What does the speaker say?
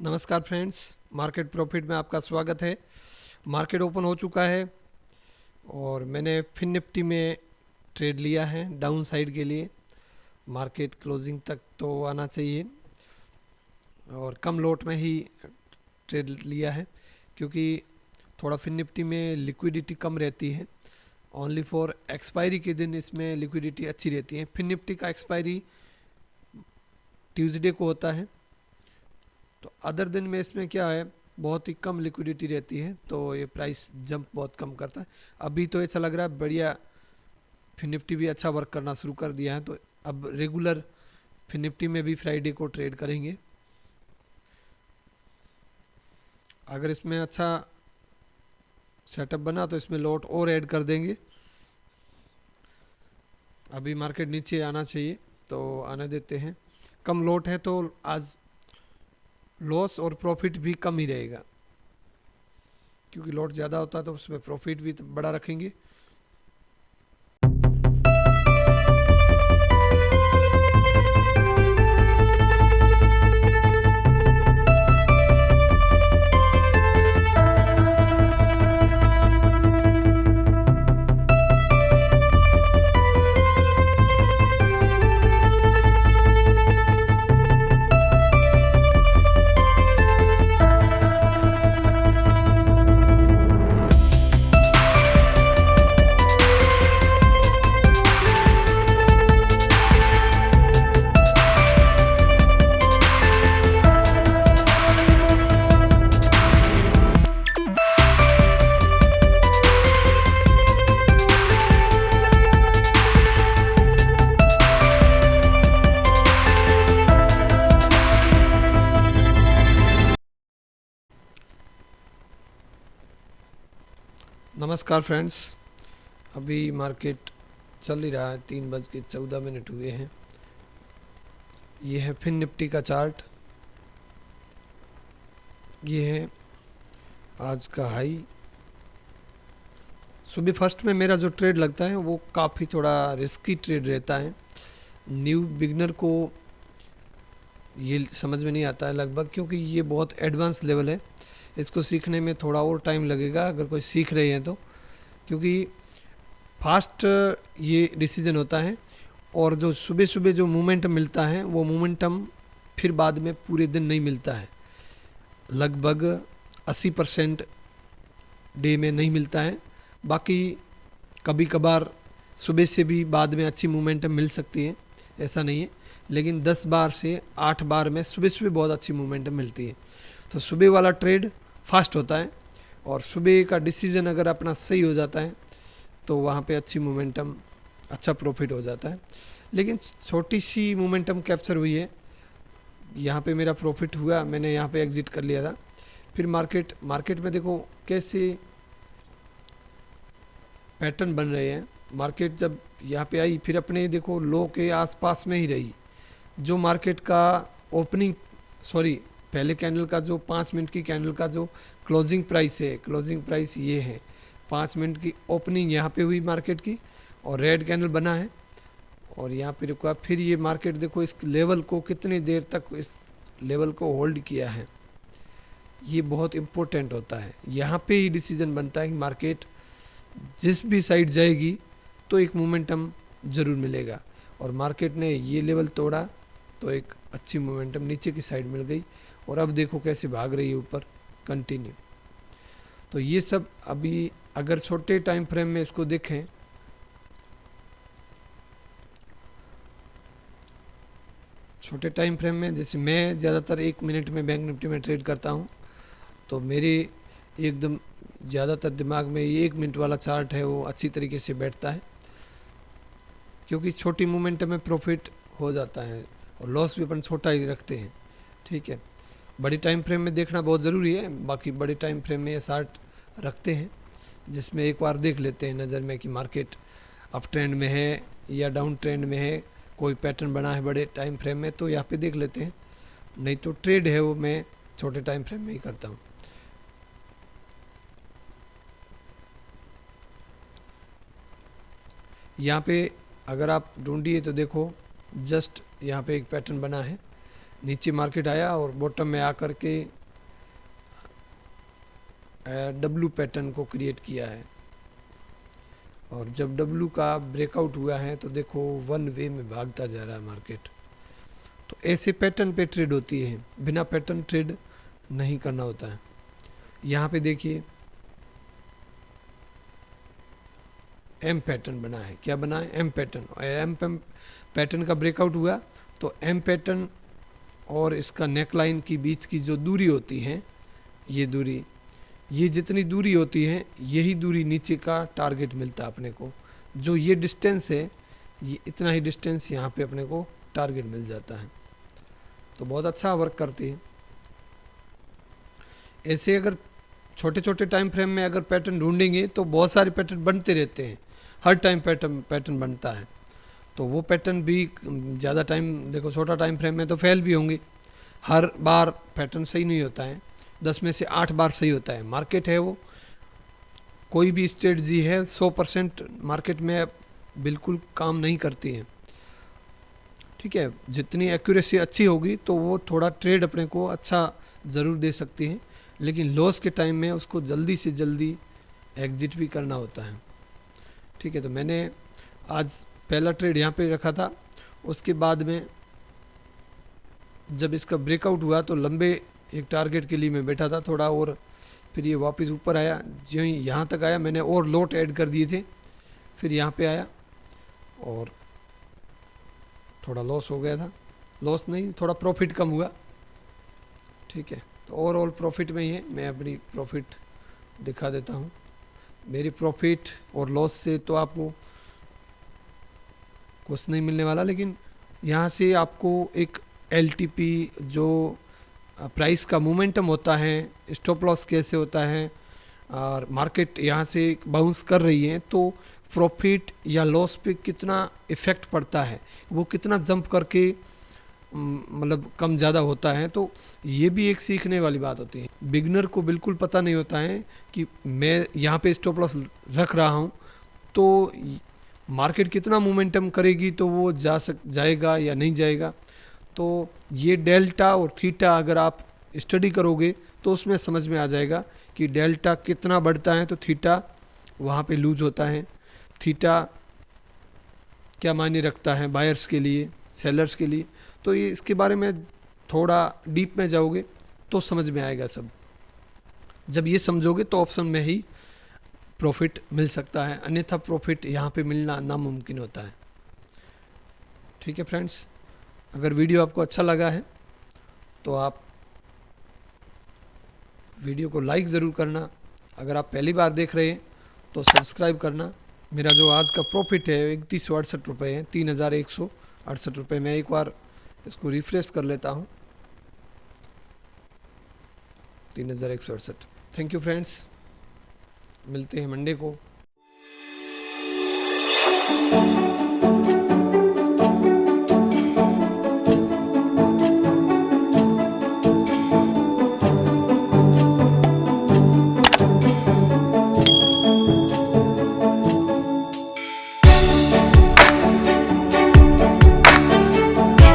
नमस्कार friends, market profit में आपका स्वागत है। मार्केट ओपन हो चुका है और मैंने फिन निफ्टी में ट्रेड लिया है डाउन साइड के लिए। मार्केट क्लोजिंग तक तो आना चाहिए और कम लोट में ही ट्रेड लिया है क्योंकि थोड़ा फिन निफ्टी में लिक्विडिटी कम रहती है। ओनली फॉर एक्सपायरी के दिन इसमें लिक्विडिटी अच्छी रहती है। फिन निफ्टी का एक्सपायरी ट्यूसडे को होता है, तो अदर दिन में इसमें क्या है, बहुत ही कम लिक्विडिटी रहती है, तो ये प्राइस जंप बहुत कम करता है। अभी तो ऐसा लग रहा है बढ़िया, फिन निफ्टी भी अच्छा वर्क करना शुरू कर दिया है, तो अब रेगुलर फिन निफ्टी में भी फ्राइडे को ट्रेड करेंगे। अगर इसमें अच्छा सेटअप बना तो इसमें लॉट और ऐड कर देंगे। अभी मार्केट नीचे आना चाहिए तो आने देते हैं। कम लॉट है तो आज लॉस और प्रॉफिट भी कम ही रहेगा, क्योंकि लॉट ज़्यादा होता है तो उसमें प्रॉफिट भी बड़ा रखेंगे। नमस्कार फ्रेंड्स, अभी मार्केट चल ही रहा है, 3:14 हुए हैं। ये है फिन निफ्टी का चार्ट। ये है आज का हाई। सुबह फर्स्ट में मेरा जो ट्रेड लगता है वो काफ़ी थोड़ा रिस्की ट्रेड रहता है। न्यू बिगनर को ये समझ में नहीं आता है लगभग, क्योंकि ये बहुत एडवांस लेवल है। इसको सीखने में थोड़ा और टाइम लगेगा अगर कोई सीख रहे हैं तो, क्योंकि फास्ट ये डिसीजन होता है और जो सुबह सुबह जो मोमेंटम मिलता है वो मोमेंटम फिर बाद में पूरे दिन नहीं मिलता है। लगभग 80% डे में नहीं मिलता है। बाकी कभी कभार सुबह से भी बाद में अच्छी मोमेंटम मिल सकती है, ऐसा नहीं है, लेकिन 10 बार से 8 बार में सुबह सुबह बहुत अच्छी मोमेंटम मिलती है। तो सुबह वाला ट्रेड फास्ट होता है और सुबह का डिसीजन अगर अपना सही हो जाता है तो वहाँ पे अच्छी मोमेंटम, अच्छा प्रॉफिट हो जाता है। लेकिन छोटी सी मोमेंटम कैप्चर हुई है, यहाँ पे मेरा प्रॉफिट हुआ, मैंने यहाँ पे एग्जिट कर लिया था। फिर मार्केट में देखो कैसे पैटर्न बन रहे हैं। मार्केट जब यहाँ पे आई फिर अपने देखो लो के आसपास में ही रही। जो मार्केट का ओपनिंग, सॉरी, पहले कैंडल का जो 5 मिनट की कैंडल का जो क्लोजिंग प्राइस है, क्लोजिंग प्राइस ये है। 5 मिनट की ओपनिंग यहाँ पे हुई मार्केट की और रेड कैंडल बना है और यहाँ पे रुका। फिर ये मार्केट देखो इस लेवल को कितनी देर तक इस लेवल को होल्ड किया है। ये बहुत इम्पोर्टेंट होता है। यहाँ पे ही डिसीजन बनता है कि मार्केट जिस भी साइड जाएगी तो एक मोमेंटम ज़रूर मिलेगा। और मार्केट ने ये लेवल तोड़ा तो एक अच्छी मोमेंटम नीचे की साइड मिल गई और अब देखो कैसे भाग रही है ऊपर कंटिन्यू। तो ये सब अभी अगर छोटे टाइम फ्रेम में इसको देखें, छोटे टाइम फ्रेम में, जैसे मैं ज़्यादातर 1 मिनट में बैंक निफ्टी में ट्रेड करता हूँ, तो मेरे एकदम ज़्यादातर दिमाग में ये 1 मिनट वाला चार्ट है वो अच्छी तरीके से बैठता है, क्योंकि छोटी मोमेंटम में प्रॉफिट हो जाता है और लॉस भी अपन छोटा ही रखते हैं। ठीक है, बड़ी टाइम फ्रेम में देखना बहुत ज़रूरी है। बाकी बड़े टाइम फ्रेम में ये चार्ट रखते हैं जिसमें एक बार देख लेते हैं नज़र में कि मार्केट अप ट्रेंड में है या डाउन ट्रेंड में है, कोई पैटर्न बना है बड़े टाइम फ्रेम में तो यहाँ पे देख लेते हैं। नहीं तो ट्रेड है वो मैं छोटे टाइम फ्रेम में ही करता हूँ। यहाँ पे अगर आप ढूंढिए तो देखो जस्ट यहाँ पे एक पैटर्न बना है नीचे मार्केट आया और बॉटम में आकर के डब्लू पैटर्न को क्रिएट किया है, और जब डब्लू का ब्रेकआउट हुआ है तो देखो वन वे में भागता जा रहा है मार्केट। तो ऐसे पैटर्न पे ट्रेड होती है, बिना पैटर्न ट्रेड नहीं करना होता है। यहाँ पे देखिए एम पैटर्न बना है, क्या बना है, एम पैटर्न, और एम पैटर्न का ब्रेकआउट हुआ तो एम पैटर्न और इसका नेकलाइन की बीच की जो दूरी होती है, ये दूरी, ये जितनी दूरी होती है यही दूरी नीचे का टारगेट मिलता है अपने को। जो ये डिस्टेंस है, ये इतना ही डिस्टेंस यहाँ पे अपने को टारगेट मिल जाता है। तो बहुत अच्छा वर्क करती है। ऐसे अगर छोटे छोटे टाइम फ्रेम में अगर पैटर्न ढूंढेंगे तो बहुत सारे पैटर्न बनते रहते हैं, हर टाइम पैटर्न बनता है। तो वो पैटर्न भी ज़्यादा टाइम, देखो छोटा टाइम फ्रेम में तो फेल भी होंगे, हर बार पैटर्न सही नहीं होता है, 10 में से 8 बार सही होता है। मार्केट है वो, कोई भी स्ट्रेटजी है 100% मार्केट में बिल्कुल काम नहीं करती है, ठीक है। जितनी एक्यूरेसी अच्छी होगी तो वो थोड़ा ट्रेड अपने को अच्छा ज़रूर दे सकती है, लेकिन लॉस के टाइम में उसको जल्दी से जल्दी एग्जिट भी करना होता है, ठीक है। तो मैंने आज पहला ट्रेड यहाँ पे रखा था, उसके बाद में जब इसका ब्रेकआउट हुआ तो लंबे एक टारगेट के लिए मैं बैठा था थोड़ा, और फिर ये वापस ऊपर आया, जो ही यहाँ तक आया मैंने और लोट ऐड कर दिए थे, फिर यहाँ पे आया और थोड़ा लॉस हो गया था, लॉस नहीं थोड़ा प्रॉफिट कम हुआ, ठीक है। तो ओवरऑल प्रॉफिट में ही है, मैं अपनी प्रॉफिट दिखा देता हूँ। मेरी प्रॉफिट और लॉस से तो आपको कुछ नहीं मिलने वाला, लेकिन यहाँ से आपको एक एलटीपी जो प्राइस का मोमेंटम होता है, स्टॉप लॉस कैसे होता है, और मार्केट यहाँ से बाउंस कर रही है तो प्रॉफिट या लॉस पे कितना इफ़ेक्ट पड़ता है, वो कितना जंप करके मतलब कम ज़्यादा होता है। तो ये भी एक सीखने वाली बात होती है। बिगनर को बिल्कुल पता नहीं होता है कि मैं यहाँ पे स्टॉप लॉस रख रहा हूँ तो मार्केट कितना मोमेंटम करेगी, तो वो जाएगा या नहीं जाएगा। तो ये डेल्टा और थीटा अगर आप स्टडी करोगे तो उसमें समझ में आ जाएगा कि डेल्टा कितना बढ़ता है तो थीटा वहाँ पे लूज होता है, थीटा क्या मायने रखता है बायर्स के लिए, सेलर्स के लिए। तो ये इसके बारे में थोड़ा डीप में जाओगे तो समझ में आएगा सब। जब ये समझोगे तो ऑप्शन में ही प्रॉफिट मिल सकता है, अन्यथा प्रॉफिट यहाँ पे मिलना नामुमकिन होता है, ठीक है फ्रेंड्स। अगर वीडियो आपको अच्छा लगा है तो आप वीडियो को लाइक ज़रूर करना, अगर आप पहली बार देख रहे हैं तो सब्सक्राइब करना। मेरा जो आज का प्रॉफिट है 3168 रुपये है, 3168 रुपये। मैं एक बार इसको रिफ्रेश कर लेता हूँ, 3168। थैंक यू फ्रेंड्स, मिलते हैं मंडे को।